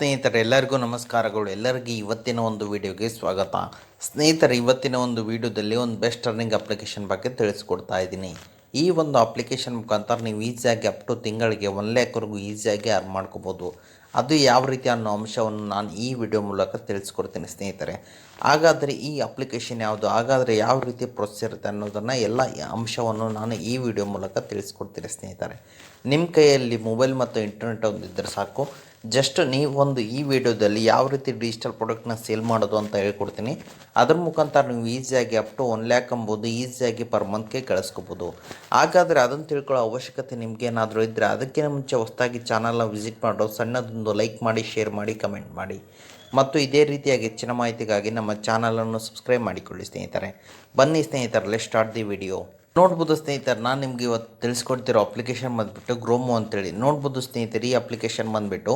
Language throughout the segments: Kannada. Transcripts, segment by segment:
ಸ್ನೇಹಿತರೆ, ಎಲ್ಲರಿಗೂ ನಮಸ್ಕಾರಗಳು. ಎಲ್ಲರಿಗೂ ಇವತ್ತಿನ ಒಂದು ವಿಡಿಯೋಗೆ ಸ್ವಾಗತ. ಸ್ನೇಹಿತರೆ, ಇವತ್ತಿನ ಒಂದು ವಿಡಿಯೋದಲ್ಲಿ ಒಂದು ಬೆಸ್ಟ್ ಅರ್ನಿಂಗ್ ಅಪ್ಲಿಕೇಶನ್ ಬಗ್ಗೆ ತಿಳಿಸ್ಕೊಡ್ತಾ ಇದ್ದೀನಿ. ಈ ಒಂದು ಅಪ್ಲಿಕೇಶನ್ ಮುಖಾಂತರ ನೀವು ಈಸಿಯಾಗಿ ಅಪ್ ಟು ತಿಂಗಳಿಗೆ 1,00,000ವರೆಗೂ ಈಸಿಯಾಗಿ ಅರ್ನ್ ಮಾಡ್ಕೋಬೋದು. ಅದು ಯಾವ ರೀತಿ ಅನ್ನೋ ಅಂಶವನ್ನು ನಾನು ಈ ವಿಡಿಯೋ ಮೂಲಕ ತಿಳಿಸ್ಕೊಡ್ತೀನಿ ಸ್ನೇಹಿತರೆ. ಹಾಗಾದರೆ ಈ ಅಪ್ಲಿಕೇಶನ್ ಯಾವುದು, ಹಾಗಾದರೆ ಯಾವ ರೀತಿ ಪ್ರೋಸೆಸ್ ಇರುತ್ತೆ ಅನ್ನೋದನ್ನು ಎಲ್ಲ ಅಂಶವನ್ನು ನಾನು ಈ ವಿಡಿಯೋ ಮೂಲಕ ತಿಳಿಸ್ಕೊಡ್ತೀನಿ ಸ್ನೇಹಿತರೆ. ನಿಮ್ಮ ಕೈಯಲ್ಲಿ ಮೊಬೈಲ್ ಮತ್ತು ಇಂಟರ್ನೆಟ್ ಒಂದಿದ್ದರೆ ಸಾಕು. ಜಸ್ಟ್ ನೀವು ಈ ವಿಡಿಯೋದಲ್ಲಿ ಯಾವ ರೀತಿ ಡಿಜಿಟಲ್ ಪ್ರಾಡಕ್ಟ್ನ ಸೇಲ್ ಮಾಡೋದು ಅಂತ ಹೇಳ್ಕೊಡ್ತೀನಿ. ಅದ್ರ ಮುಖಾಂತರ ನೀವು ಈಸಿಯಾಗಿ ಅಪ್ ಟು 1,00,000 ಎಂಬುದು ಈಸಿಯಾಗಿ ಪರ್ ಮಂತ್ಗೆ ಕಳಿಸ್ಕೋಬೋದು. ಹಾಗಾದರೆ ಅದನ್ನು ತಿಳ್ಕೊಳ್ಳೋ ಅವಶ್ಯಕತೆ ನಿಮಗೇನಾದರೂ ಇದ್ದರೆ ಅದಕ್ಕಿಂತ ಮುಂಚೆ ಹೊಸದಾಗಿ ಚಾನಲ್ನ ವಿಸಿಟ್ ಮಾಡೋ ಸಣ್ಣದೊಂದು ಲೈಕ್ ಮಾಡಿ, ಶೇರ್ ಮಾಡಿ, ಕಮೆಂಟ್ ಮಾಡಿ ಮತ್ತು ಇದೇ ರೀತಿಯಾಗಿ ಹೆಚ್ಚಿನ ಮಾಹಿತಿಗಾಗಿ ನಮ್ಮ ಚಾನಲನ್ನು ಸಬ್ಸ್ಕ್ರೈಬ್ ಮಾಡಿಕೊಳ್ಳಿ ಸ್ನೇಹಿತರೆ. ಬನ್ನಿ ಸ್ನೇಹಿತರೆ, ಲೆಟ್ಸ್ ಸ್ಟಾರ್ಟ್ ದಿ ವಿಡಿಯೋ. ನೋಡ್ಬೋದು ಸ್ನೇಹಿತರೆ, ನಾನು ನಿಮಗೆ ಇವತ್ತು ತಿಳಿಸ್ಕೊಡ್ತಿರೋ ಅಪ್ಲಿಕೇಶನ್ ಬಂದುಬಿಟ್ಟು ಗ್ರೋಮೋ ಅಂತೇಳಿ. ನೋಡ್ಬೋದು ಸ್ನೇಹಿತರೆ, ಈ ಅಪ್ಲಿಕೇಶನ್ ಬಂದುಬಿಟ್ಟು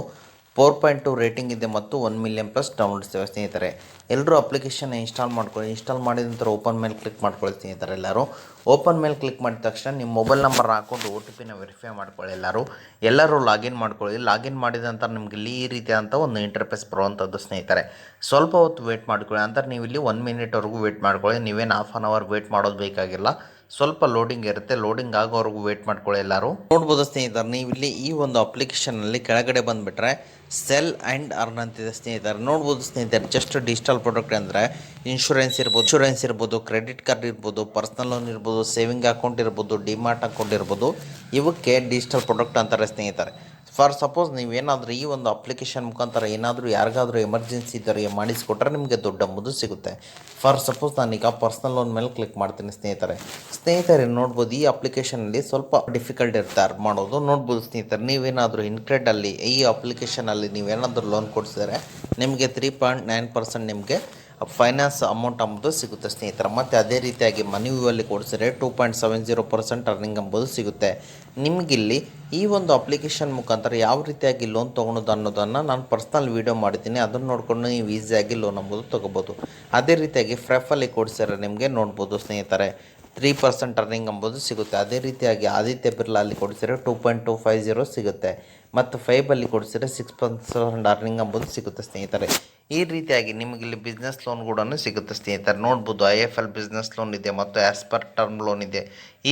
4.2 ರೇಟಿಂಗ್ ಇದೆ ಮತ್ತು 1 ಮಿಲಿಯನ್ ಪ್ಲಸ್ ಡೌನ್ಲೋಡ್ಸ್ ಇವೆ ಸ್ನೇಹಿತರೆ. ಎಲ್ಲರೂ ಅಪ್ಲಿಕೇಶನ್ ಇನ್ಸ್ಟಾಲ್ ಮಾಡ್ಕೊಳ್ಳಿ. ಇನ್ಸ್ಟಾಲ್ ಮಾಡಿದ ನಂತರ ಓಪನ್ ಮೇಲೆ ಕ್ಲಿಕ್ ಮಾಡ್ಕೊಳ್ಳಿ ಸ್ನೇಹಿತರೆ. ಎಲ್ಲರೂ ಓಪನ್ ಮೇಲೆ ಕ್ಲಿಕ್ ಮಾಡಿದ ತಕ್ಷಣ ನಿಮ್ಮ ಮೊಬೈಲ್ ನಂಬರ್ ಹಾಕ್ಕೊಂಡು OTP ವೆರಿಫೈ ಮಾಡ್ಕೊಳ್ಳಿ. ಎಲ್ಲರೂ ಲಾಗಿನ್ ಮಾಡ್ಕೊಳ್ಳಿ. ಲಾಗಿನ್ ಮಾಡಿದ ನಂತರ ನಿಮಗೆ ಇಲ್ಲಿ ಈ ರೀತಿಯಾದಂಥ ಒಂದು ಇಂಟರ್ಫೇಸ್ ಬರುವಂಥದ್ದು ಸ್ನೇಹಿತರೆ. ಸ್ವಲ್ಪ ಹೊತ್ತು ವೇಟ್ ಮಾಡ್ಕೊಳ್ಳಿ. ಅಂದರೆ ನೀವು ಇಲ್ಲಿ 1 ಮಿನಿಟ್ವರೆಗೂ ವೇಟ್ ಮಾಡ್ಕೊಳ್ಳಿ. ನೀವೇನು ಹಾಫ್ ಆನ್ ಅವರ್ ವೇಟ್ ಮಾಡೋದು ಬೇಕಾಗಿಲ್ಲ. ಸ್ವಲ್ಪ ಲೋಡಿಂಗ್ ಇರುತ್ತೆ. ಲೋಡಿಂಗ್ ಆಗೋವರೆಗೂ ವೇಟ್ ಮಾಡ್ಕೊಳ್ಳಿ. ಎಲ್ಲರೂ ನೋಡ್ಬೋದು ಸ್ನೇಹಿತರೆ, ನೀವು ಇಲ್ಲಿ ಈ ಒಂದು ಅಪ್ಲಿಕೇಶನಲ್ಲಿ ಕೆಳಗಡೆ ಬಂದುಬಿಟ್ರೆ ಸೆಲ್ ಆ್ಯಂಡ್ ಅರ್ನ್ ಅಂತಿದೆ ಸ್ನೇಹಿತರೆ. ನೋಡ್ಬೋದು ಸ್ನೇಹಿತರೆ, ಜಸ್ಟ್ ಡಿಜಿಟಲ್ ಪ್ರಾಡಕ್ಟ್ ಅಂದರೆ ಇನ್ಶೂರೆನ್ಸ್ ಇರ್ಬೋದು, ಕ್ರೆಡಿಟ್ ಕಾರ್ಡ್ ಇರ್ಬೋದು, ಪರ್ಸ್ನಲ್ ಲೋನ್ ಇರ್ಬೋದು, ಸೇವಿಂಗ್ ಅಕೌಂಟ್ ಇರ್ಬೋದು, ಡಿಮಾರ್ಟ್ ಅಕೌಂಟ್ ಇರ್ಬೋದು. ಇವಕ್ಕೆ ಡಿಜಿಟಲ್ ಪ್ರಾಡಕ್ಟ್ ಅಂತಾರೆ ಸ್ನೇಹಿತರೆ. ಫಾರ್ ಸಪೋಸ್ ನೀವೇನಾದರೂ ಈ ಒಂದು ಅಪ್ಲಿಕೇಶನ್ ಮುಖಾಂತರ ಏನಾದರೂ ಯಾರಿಗಾದರೂ ಎಮರ್ಜೆನ್ಸಿ ಇದ್ದವರಿಗೆ ಮಾಡಿಸ್ಕೊಟ್ರೆ ನಿಮಗೆ ದುಡ್ಡು ಎಂಬುದು ಸಿಗುತ್ತೆ. ಫಾರ್ ಸಪೋಸ್ ನಾನೀಗ ಪರ್ಸ್ನಲ್ ಲೋನ್ ಮೇಲೆ ಕ್ಲಿಕ್ ಮಾಡ್ತೀನಿ ಸ್ನೇಹಿತರೆ. ನೋಡ್ಬೋದು ಈ ಅಪ್ಲಿಕೇಶನಲ್ಲಿ ಸ್ವಲ್ಪ ಡಿಫಿಕಲ್ಟ್ ಇರುತ್ತೆ ಅರ್ನ್ ಮಾಡೋದು. ನೋಡ್ಬೋದು ಸ್ನೇಹಿತರೆ, ನೀವೇನಾದರೂ ಇನ್ಕ್ರೆಡಲ್ಲಿ ಈ ಅಪ್ಲಿಕೇಶನಲ್ಲಿ ನೀವೇನಾದರೂ ಲೋನ್ ಕೊಡಿಸಿದರೆ ನಿಮಗೆ 3.9% ನಿಮಗೆ ಫೈನಾನ್ಸ್ ಅಮೌಂಟ್ ಎಂಬುದು ಸಿಗುತ್ತೆ ಸ್ನೇಹಿತರೆ. ಮತ್ತು ಅದೇ ರೀತಿಯಾಗಿ ಮನಿ ವ್ಯೂವಲ್ಲಿ ಕೊಡಿಸಿದರೆ 2.70% ಅರ್ನಿಂಗ್ ಎಂಬುದು ಸಿಗುತ್ತೆ. ನಿಮಗಿಲ್ಲಿ ಈ ಒಂದು ಅಪ್ಲಿಕೇಶನ್ ಮುಖಾಂತರ ಯಾವ ರೀತಿಯಾಗಿ ಲೋನ್ ತೊಗೊಳೋದು ಅನ್ನೋದನ್ನು ನಾನು ಪರ್ಸ್ನಲ್ ವೀಡಿಯೋ ಮಾಡಿದ್ದೀನಿ. ಅದನ್ನು ನೋಡಿಕೊಂಡು ನೀವು ಈಸಿಯಾಗಿ ಲೋನ್ ಎಂಬುದು ತೊಗೋಬೋದು. ಅದೇ ರೀತಿಯಾಗಿ ಫ್ರೆಫಲ್ಲಿ ಕೊಡಿಸಿದರೆ ನಿಮಗೆ ನೋಡ್ಬೋದು ಸ್ನೇಹಿತರೆ 3% ಅರ್ನಿಂಗ್ ಎಂಬುದು ಸಿಗುತ್ತೆ. ಅದೇ ರೀತಿಯಾಗಿ ಆದಿತ್ಯ ಬಿರ್ಲಾ ಅಲ್ಲಿ ಕೊಡಿಸಿದರೆ 2.250 ಸಿಗುತ್ತೆ. ಮತ್ತು ಫೈಬಲ್ಲಿ ಕೊಡಿಸಿದರೆ 6% ಅರ್ನಿಂಗ್ ಎಂಬುದು ಸಿಗುತ್ತೆ ಸ್ನೇಹಿತರೆ. ಈ ರೀತಿಯಾಗಿ ನಿಮಗಿಲ್ಲಿ ಬಿಸ್ನೆಸ್ ಲೋನ್ ಕೂಡ ಸಿಗುತ್ತೆ ಸ್ನೇಹಿತರೆ. ನೋಡ್ಬೋದು IFL ಬಿಸ್ನೆಸ್ ಲೋನ್ ಇದೆ ಮತ್ತು ಆಸ್ಪರ್ ಟರ್ಮ್ ಲೋನ್ ಇದೆ.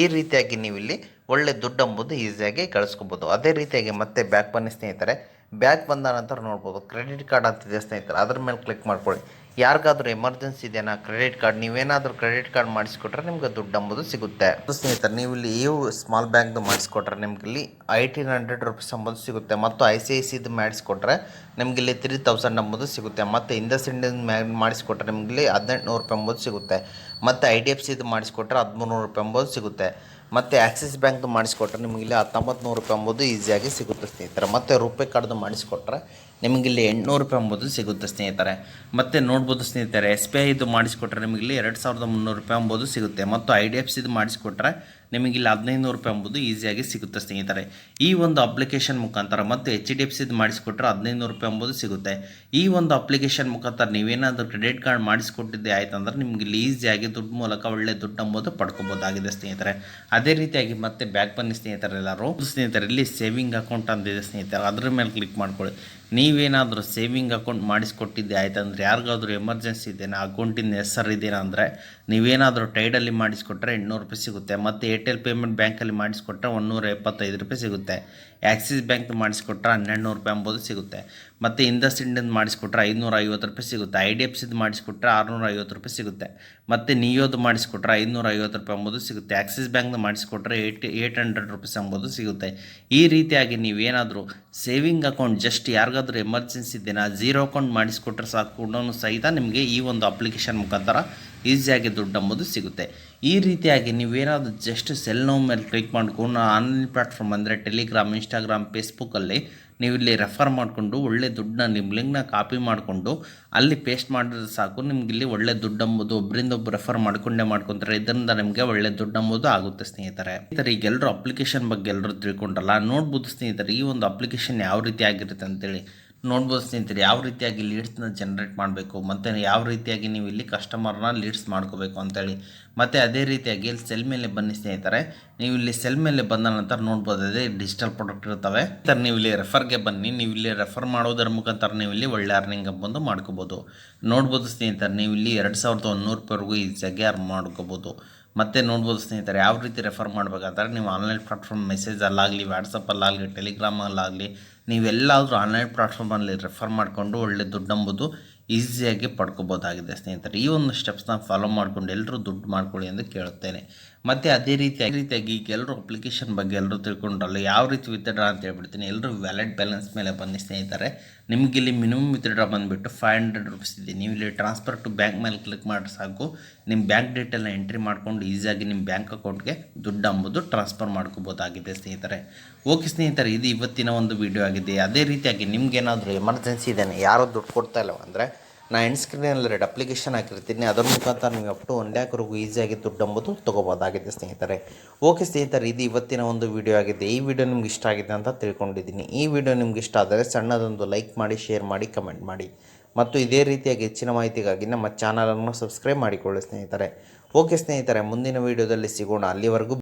ಈ ರೀತಿಯಾಗಿ ನೀವು ಇಲ್ಲಿ ಒಳ್ಳೆ ದುಡ್ಡು ಎಂಬುದು ಈಸಿಯಾಗಿ ಕಳಿಸ್ಕೋಬೋದು. ಅದೇ ರೀತಿಯಾಗಿ ಮತ್ತೆ ಬ್ಯಾಕ್ ಬನ್ನಿ ಸ್ನೇಹಿತರೆ. ಬ್ಯಾಕ್ ಬಂದ ನಂತರ ನೋಡ್ಬೋದು ಕ್ರೆಡಿಟ್ ಕಾರ್ಡ್ ಅಂತಿದೆ ಸ್ನೇಹಿತರೆ. ಅದ್ರ ಮೇಲೆ ಕ್ಲಿಕ್ ಮಾಡ್ಕೊಳ್ಳಿ. ಯಾರಿಗಾದ್ರೂ ಎಮರ್ಜೆನ್ಸಿ ಇದೆಯಾ ಕ್ರೆಡಿಟ್ ಕಾರ್ಡ್, ನೀವೇನಾದರೂ ಕ್ರೆಡಿಟ್ ಕಾರ್ಡ್ ಮಾಡಿಸ್ಕೊಟ್ರೆ ನಿಮಗೆ ದುಡ್ಡು ಎಂಬುದು ಸಿಗುತ್ತೆ ಸ್ನೇಹಿತರೆ. ನೀವು ಇಲ್ಲಿ ಸ್ಮಾಲ್ ಬ್ಯಾಂಕ್ದು ಮಾಡಿಸ್ಕೊಟ್ರೆ ನಿಮ್ಗೆ ಇಲ್ಲಿ 1,800 ರೂಪೀಸ್ ಎಂಬುದು ಸಿಗುತ್ತೆ. ಮತ್ತು ICICIದು ಮಾಡಿಸ್ಕೊಟ್ರೆ ನಿಮ್ಗೆ ಇಲ್ಲಿ 3,000 ಎಂಬುದು ಸಿಗುತ್ತೆ. ಮತ್ತು ಇಂಡಸ್ಇಂಡ್ ಮಾಡಿಸ್ಕೊಟ್ರೆ ನಿಮ್ಗೆ ಇಲ್ಲಿ 1,800 ರೂಪಾಯಿ ಎಂಬುದು ಸಿಗುತ್ತೆ. ಮತ್ತು IDFCದು ಮಾಡಿಸ್ಕೊಟ್ರೆ 1,300 ರೂಪಾಯಿ ಎಂಬುದು ಸಿಗುತ್ತೆ. ಮತ್ತು ಆಕ್ಸಿಸ್ ಬ್ಯಾಂಕ್ದು ಮಾಡಿಸ್ಕೊಟ್ರೆ ನಿಮಗಿಲ್ಲಿ 1,900 ರೂಪಾಯಿ ಎಂಬುದು ಈಸಿಯಾಗಿ ಸಿಗುತ್ತೆ ಸ್ನೇಹಿತರೆ. ಮತ್ತು ರೂಪೇ ಕಾರ್ಡ್ದು ಮಾಡಿಸ್ಕೊಟ್ರೆ ನಿಮಗಿಲ್ಲಿ 800 ರೂಪಾಯಿ ಎಂಬುದು ಸಿಗುತ್ತೆ ಸ್ನೇಹಿತರೆ. ಮತ್ತು ನೋಡ್ಬೋದು ಸ್ನೇಹಿತರೆ, SBIದು ಮಾಡಿಸ್ಕೊಟ್ರೆ ನಿಮಗಿಲ್ಲಿ 2,300 ರೂಪಾಯಿ ಎಂಬುದು ಸಿಗುತ್ತೆ. ಮತ್ತು IDFCದು ಮಾಡಿಸ್ಕೊಟ್ರೆ ನಿಮಗಿಲ್ಲಿ 1,500 ರೂಪಾಯಿ ಎಂಬುದು ಈಸಿಯಾಗಿ ಸಿಗುತ್ತೆ ಸ್ನೇಹಿತರೆ. ಈ ಒಂದು ಅಪ್ಲಿಕೇಶನ್ ಮುಖಾಂತರ ಮತ್ತು HDFCದು ಮಾಡಿಸ್ಕೊಟ್ರೆ 1,500 ರೂಪಾಯಿ ಎಂಬುದು ಸಿಗುತ್ತೆ. ಈ ಒಂದು ಅಪ್ಲಿಕೇಶನ್ ಮುಖಾಂತರ ನೀವೇನಾದರೂ ಕ್ರೆಡಿಟ್ ಕಾರ್ಡ್ ಮಾಡಿಸ್ಕೊಟ್ಟಿದ್ದೆ ಆಯ್ತಂದ್ರೆ ನಿಮಗಿಲ್ಲಿ ಈಸಿಯಾಗಿ ದುಡ್ಡು ಮೂಲಕ ಒಳ್ಳೆ ದುಡ್ಡು ಎಂಬುದು ಪಡ್ಕೋಬೋದಾಗಿದೆ ಸ್ನೇಹಿತರೆ. ಅದೇ ರೀತಿಯಾಗಿ ಮತ್ತೆ ಬ್ಯಾಕ್ ಬನ್ನಿ ಸ್ನೇಹಿತರೆ. ಎಲ್ಲರೂ ಸ್ನೇಹಿತರೆ, ಇಲ್ಲಿ ಸೇವಿಂಗ್ ಅಕೌಂಟ್ ಅಂತಿದೆ ಸ್ನೇಹಿತರೆ. ಅದ್ರ ಮೇಲೆ ಕ್ಲಿಕ್ ಮಾಡ್ಕೊಳ್ಳಿ. ನೀವೇನಾದರೂ ಸೇವಿಂಗ್ ಅಕೌಂಟ್ ಮಾಡಿಸ್ಕೊಟ್ಟಿದ್ದೆ ಆಯ್ತಂದ್ರೆ ಯಾರಿಗಾದ್ರೂ ಎಮರ್ಜೆನ್ಸಿ ಇದೆಯಾ, ಅಕೌಂಟಿನ ಹೆಸರು ಇದೆಯಾ ಅಂದರೆ ನೀವೇನಾದರೂ ಟೈಡಲ್ಲಿ ಮಾಡಿಸ್ಕೊಟ್ರೆ 800 ರೂಪಾಯಿ ಸಿಗುತ್ತೆ. ಮತ್ತು ಏರ್ಟೆಲ್ ಪೇಮೆಂಟ್ ಬ್ಯಾಂಕಲ್ಲಿ ಮಾಡಿಸ್ಕೊಟ್ರೆ 175 ರೂಪಾಯಿ ಸಿಗುತ್ತೆ. ಆಕ್ಸಿಸ್ ಬ್ಯಾಂಕ್ ಮಾಡಿಸ್ಕೊಟ್ರೆ 1,200 ರೂಪಾಯಿ ಎಂಬುದು ಸಿಗುತ್ತೆ. ಮತ್ತು ಇಂಡಸ್ಇಂಡ್ ಮಾಡಿಸ್ಕೊಟ್ರೆ 550 ರೂಪಾಯಿ ಸಿಗುತ್ತೆ. IDFCದು ಮಾಡಿಸ್ಕೊಟ್ರೆ 650 ರೂಪಾಯಿ ಸಿಗುತ್ತೆ. ಮತ್ತು ನಿಯೋದು ಮಾಡಿಸ್ಕೊಟ್ರೆ 550 ರೂಪಾಯಿ ಎಂಬುದು ಸಿಗುತ್ತೆ. ಆಕ್ಸಿಸ್ ಬ್ಯಾಂಕ್ದು ಮಾಡಿಸ್ಕೊಟ್ರೆ 800 ರೂಪೀಸ್ ಎಂಬುದು ಸಿಗುತ್ತೆ. ಈ ರೀತಿಯಾಗಿ ನೀವೇನಾದರೂ ಸೇವಿಂಗ್ ಅಕೌಂಟ್ ಜಸ್ಟ್ ಯಾರಿಗಾದ್ರೂ ಎಮರ್ಜೆನ್ಸಿ ಇದೆಯಾ ಝೀರೋ ಅಕೌಂಟ್ ಮಾಡಿಸ್ಕೊಟ್ರೆ ಸಾಕು ಸಹಿತ ನಿಮಗೆ ಈ ಒಂದು ಅಪ್ಲಿಕೇಶನ್ ಮುಖಾಂತರ ಈಸಿಯಾಗಿ ದುಡ್ಡು ಎಂಬುದು ಸಿಗುತ್ತೆ. ಈ ರೀತಿಯಾಗಿ ನೀವೇನಾದರೂ ಜಸ್ಟ್ ಸೆಲ್ ನೋ ಮೇಲೆ ಕ್ಲಿಕ್ ಮಾಡ್ಕೊಂಡು ಆನ್ಲೈನ್ ಪ್ಲಾಟ್ಫಾರ್ಮ್ ಅಂದರೆ ಟೆಲಿಗ್ರಾಮ್, ಇನ್ಸ್ಟಾಗ್ರಾಮ್, ಫೇಸ್ಬುಕ್ಕಲ್ಲಿ ನೀವು ಇಲ್ಲಿ ರೆಫರ್ ಮಾಡಿಕೊಂಡು ಒಳ್ಳೆ ದುಡ್ಡನ್ನ ನಿಮ್ಮ ಲಿಂಕ್ನ ಕಾಪಿ ಮಾಡಿಕೊಂಡು ಅಲ್ಲಿ ಪೇಸ್ಟ್ ಮಾಡಿದ್ರೆ ಸಾಕು. ನಿಮ್ಗೆ ಇಲ್ಲಿ ಒಳ್ಳೆ ದುಡ್ಡು ಎಂಬುದು ಒಬ್ಬರಿಂದ ಒಬ್ಬರು ರೆಫರ್ ಮಾಡ್ಕೊತಾರೆ. ಇದರಿಂದ ನಿಮಗೆ ಒಳ್ಳೆ ದುಡ್ಡು ಎಂಬುದು ಆಗುತ್ತೆ ಸ್ನೇಹಿತರೆ. ಈಗ ಎಲ್ಲರೂ ಅಪ್ಲಿಕೇಶನ್ ಬಗ್ಗೆ ಎಲ್ಲರೂ ತಿಳ್ಕೊಂಡಲ್ಲ. ನೋಡ್ಬೋದು ಸ್ನೇಹಿತರೆ, ಈ ಒಂದು ಅಪ್ಲಿಕೇಶನ್ ಯಾವ ರೀತಿ ಆಗಿರುತ್ತೆ ಅಂತೇಳಿ. ನೋಡ್ಬೋದು ಸ್ನೇಹಿತರೆ, ಯಾವ ರೀತಿಯಾಗಿ ಲೀಡ್ಸ್ನ ಜನ್ರೇಟ್ ಮಾಡಬೇಕು ಮತ್ತು ಯಾವ ರೀತಿಯಾಗಿ ನೀವು ಇಲ್ಲಿ ಕಸ್ಟಮರ್ನ ಲೀಡ್ಸ್ ಮಾಡ್ಕೋಬೇಕು ಅಂತೇಳಿ. ಮತ್ತು ಅದೇ ರೀತಿಯಾಗಿ ಇಲ್ಲಿ ಸೆಲ್ ಮೇಲೆ ಬನ್ನಿ ಸ್ನೇಹಿತರೆ. ನೀವು ಇಲ್ಲಿ ಸೆಲ್ ಮೇಲೆ ಬಂದ ನಂತರ ನೋಡ್ಬೋದು ಅದೇ ಡಿಜಿಟಲ್ ಪ್ರಾಡಕ್ಟ್ ಇರ್ತವೆ. ನೀವು ಇಲ್ಲಿ ರೆಫರ್ಗೆ ಬನ್ನಿ. ನೀವು ಇಲ್ಲಿ ರೆಫರ್ ಮಾಡೋದರ ಮುಖಾಂತರ ನೀವು ಇಲ್ಲಿ ಒಳ್ಳೆ ಅರ್ನಿಂಗ್ ಬಂದು ಮಾಡ್ಕೋಬೋದು. ನೋಡ್ಬೋದು ಸ್ನೇಹಿತರೆ, ನೀವು ಇಲ್ಲಿ 2100 ರೂಪಾಯಿವರೆಗೂ ಈಸಿಯಾಗಿ ಅರ್ನ್ ಮಾಡ್ಕೋಬೋದು. ಮತ್ತು ನೋಡ್ಬೋದು ಸ್ನೇಹಿತರೆ, ಯಾವ ರೀತಿ ರೆಫರ್ ಮಾಡಬೇಕಂದ್ರೆ ನೀವು ಆನ್ಲೈನ್ ಪ್ಲಾಟ್ಫಾರ್ಮ್ ಮೆಸೇಜಲ್ಲಾಗಲಿ, ವಾಟ್ಸಪ್ಪಲ್ಲಾಗಲಿ, ಟೆಲಿಗ್ರಾಮಲ್ಲಾಗಲಿ, ನೀವೆಲ್ಲಾದರೂ ಆನ್ಲೈನ್ ಪ್ಲಾಟ್ಫಾರ್ಮಲ್ಲಿ ರೆಫರ್ ಮಾಡಿಕೊಂಡು ಒಳ್ಳೆ ದುಡ್ಡು ಎಂಬುದು ಈಸಿಯಾಗಿ ಪಡ್ಕೋಬೋದಾಗಿದೆ ಸ್ನೇಹಿತರೆ. ಈ ಒಂದು ಸ್ಟೆಪ್ಸ್ನ ಫಾಲೋ ಮಾಡಿಕೊಂಡು ಎಲ್ಲರೂ ದುಡ್ಡು ಮಾಡ್ಕೊಳ್ಳಿ ಎಂದು ಕೇಳುತ್ತೇನೆ. ಮತ್ತು ಅದೇ ರೀತಿಯಾಗಿ ಈಗ ಎಲ್ಲರೂ ಅಪ್ಲಿಕೇಶನ್ ಬಗ್ಗೆ ಎಲ್ಲರೂ ತಿಳ್ಕೊಂಡ್ರಲ್ಲ, ಯಾವ ರೀತಿ ವಿತ್ಡ್ರಾ ಅಂತ ಹೇಳ್ಬಿಡ್ತೀನಿ. ಎಲ್ಲರೂ ವ್ಯಾಲೆಟ್ ಬ್ಯಾಲೆನ್ಸ್ ಮೇಲೆ ಬನ್ನಿ ಸ್ನೇಹಿತರೆ. ನಿಮಗೆ ಇಲ್ಲಿ ಮಿನಿಮಮ್ ವಿತ್ಡ್ರಾ ಬಂದುಬಿಟ್ಟು 500 ರೂಪೀಸ್ ಇದೆ. ನೀವು ಇಲ್ಲಿ ಟ್ರಾನ್ಸ್ಫರ್ ಟು ಬ್ಯಾಂಕ್ ಮೇಲೆ ಕ್ಲಿಕ್ ಮಾಡಿದ್ರೆ ಸಾಕು, ನಿಮ್ಮ ಬ್ಯಾಂಕ್ ಡೀಟೇಲ್ನ ಎಂಟ್ರಿ ಮಾಡ್ಕೊಂಡು ಈಸಿಯಾಗಿ ನಿಮ್ಮ ಬ್ಯಾಂಕ್ ಅಕೌಂಟ್ಗೆ ದುಡ್ಡು ಎಂಬುದು ಟ್ರಾನ್ಸ್ಫರ್ ಮಾಡ್ಕೋಬೋದಾಗಿದೆ ಸ್ನೇಹಿತರೆ. ಓಕೆ ಸ್ನೇಹಿತರೆ, ಇದು ಇವತ್ತಿನ ಒಂದು ವಿಡಿಯೋ ಆಗಿದೆ. ಅದೇ ರೀತಿಯಾಗಿ ನಿಮ್ಗೇನಾದರೂ ಎಮರ್ಜೆನ್ಸಿ ಇದ್ದೇನೆ, ಯಾರೋ ದುಡ್ಡು ಕೊಡ್ತಾ ಇಲ್ಲ ಅಂದರೆ ನಾನು ಎಂಡ್ ಸ್ಕ್ರೀನಲ್ಲಿ 2 ಅಪ್ಲಿಕೇಶನ್ ಹಾಕಿರ್ತೀನಿ. ಅದರ ಮುಖಾಂತರ ನೀವು ಅಪ್ ಟು 1 ಲ್ಯಾಕ್ವರೆಗೂ ಈಸಿಯಾಗಿ ದುಡ್ಡು ಎಂಬುದು ತೊಗೋಬೋದಾಗಿದೆ ಸ್ನೇಹಿತರೆ. ಓಕೆ ಸ್ನೇಹಿತರೆ, ಇದು ಇವತ್ತಿನ ಒಂದು ವಿಡಿಯೋ ಆಗಿದೆ. ಈ ವಿಡಿಯೋ ನಿಮ್ಗೆ ಇಷ್ಟ ಆಗಿದೆ ಅಂತ ತಿಳ್ಕೊಂಡಿದ್ದೀನಿ. ಈ ವಿಡಿಯೋ ನಿಮ್ಗೆ ಇಷ್ಟ ಆದರೆ ಸಣ್ಣದೊಂದು ಲೈಕ್ ಮಾಡಿ, ಶೇರ್ ಮಾಡಿ, ಕಮೆಂಟ್ ಮಾಡಿ ಮತ್ತು ಇದೇ ರೀತಿಯಾಗಿ ಹೆಚ್ಚಿನ ಮಾಹಿತಿಗಾಗಿ ನಮ್ಮ ಚಾನಲನ್ನು ಸಬ್ಸ್ಕ್ರೈಬ್ ಮಾಡಿಕೊಳ್ಳಿ ಸ್ನೇಹಿತರೆ. ಓಕೆ ಸ್ನೇಹಿತರೆ, ಮುಂದಿನ ವಿಡಿಯೋದಲ್ಲಿ ಸಿಗೋಣ. ಅಲ್ಲಿವರೆಗೂ